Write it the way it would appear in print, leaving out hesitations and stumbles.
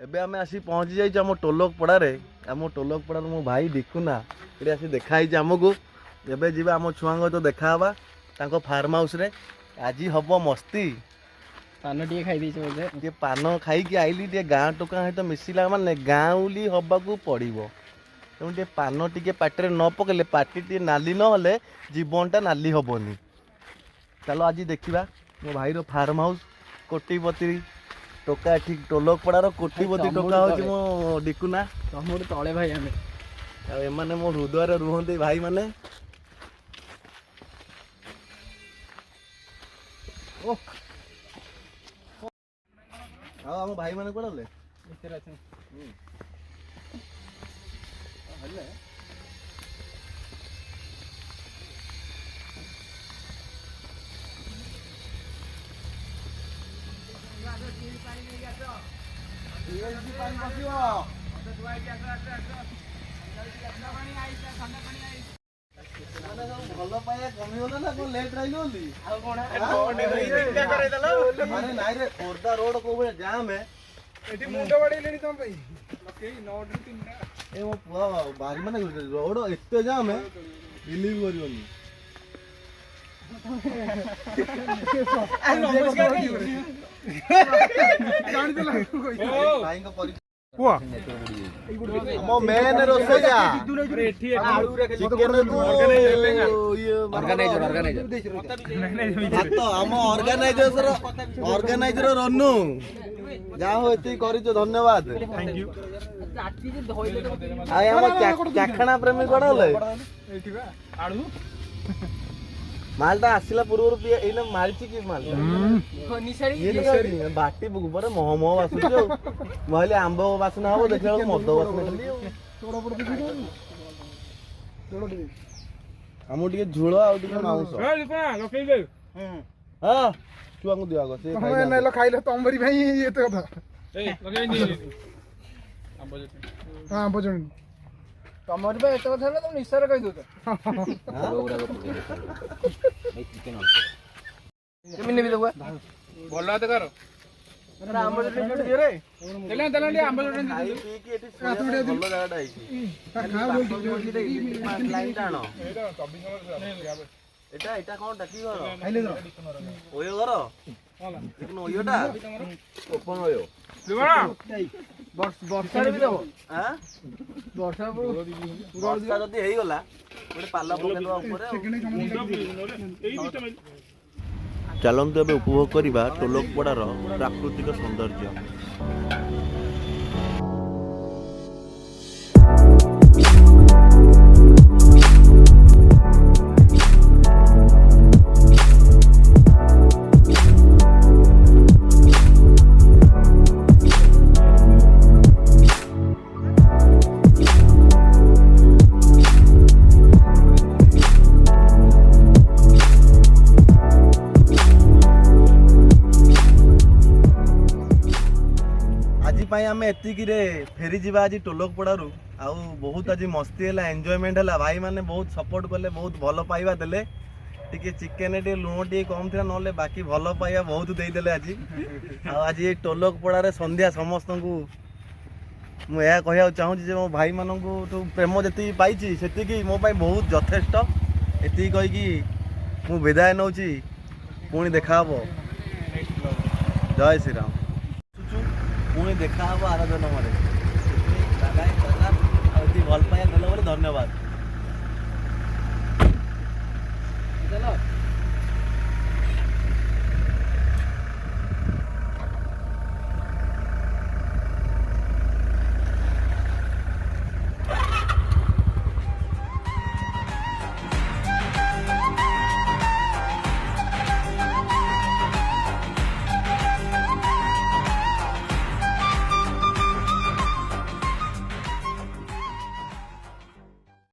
एबे आमे आसी पहुंची जाई हम टोलक पड़ारे आम टोलक पड़ार मो भाई दिखुना ये आसी देखाई आमको एबे जीवा आम छुआ तो देखा तांको फार्म हाउस रे आज हम मस्ती पान टी खाई बोधे ये पान खाई आईली टे गाँ टोका सहित मिसिला माने गाँउली हबाकू पड़ो तेणु टे पान टे पाटे न पकेले पाटी टे नाली नहले जीवनटा नाली हेनी। चलो आज देखा मो भाईर फार्म हाउस कोटीपति टोका ठीक टोलक पड़ार कोटीपति टोका हूँ मो डिकुना तुम तले भाई आम एमाने मो हृदय रुहते भाई माने आम भाई माने कोड़े भल पाया कमिगला ना को लेट रही बोली माने नाइ रे खोर्धा रोड को बळे जाम है एटी मुंड बडैलेनी तुम भाई लके 9 ରୁ 3 ए मो पुआ बारी माने रोड एते जाम है बिलीव करियोनी नमस्कार जान दिला भाई को परि पुआ मो मेन रोसैया एठी आलू रे चिकन ऑर्गेनाइजर तो हम ऑर्गेनाइजर रनु जा हो एती करिছো धन्यवाद थैंक यू आय हम चाखणा प्रेमी कोडले एठी बा आलू मालटा आसिला पूर्व पिया एने मारची की माल ये बाटी बुगबरे मोह मोह वासुचो मोहले आंबो वासना हो देखला मद वासना खाली तोड़ पड़ दे तोड़ दे हम टिके झुळ आ टिके मांस ए लिपा लके दे हां छुआंगु दिया गो से हम नै ल खाइले तमरी भाई एते कथा ए लके नि आंबो जटे हां आंबो जटे तमरी भाई एते कथा ना तुम निसार कहि दो केमिने भी दबा भला त कर आंबो जटे दियो रे देला देला रे आंबो जटे खाई पी के एटी भलो जागाटा आइची खा बोल लाइन टाणो एटा 24 नंबर एटा एटा कोन टाकी घर खाइले दो ओयो घर होला देखनो ओयोटा ओपन ओयो देवा वर्षा रे भी दबो हां वर्षा वर्षा जदी हेई गला गोटे पाला पके दवा ऊपर चलंतु एबे उपभोग करिबा टोलक पड़ार प्राकृतिक सौंदर्य। आम एतिकी फेरी जावा आज टोलक पड़ारू आउ बहुत आज मस्ती है एंजॉयमेंट है भाई माने बहुत सपोर्ट कले बहुत भल पाइबा देले टिके चिकेन टे लुण टे कम थी ना बाकी भल पाइबा बहुत देदेले आज आज ये टोलक पड़ारे संध्या समस्त को मुझे कह चाहूँगी मो भाई मानू प्रेम जी पाई से मो बहुत यथेष्ट ये कहीकि मु विदाय नौ पुणी देखा जय श्री राम पुणी देखा आर जन्म भल पाया धन्यवाद।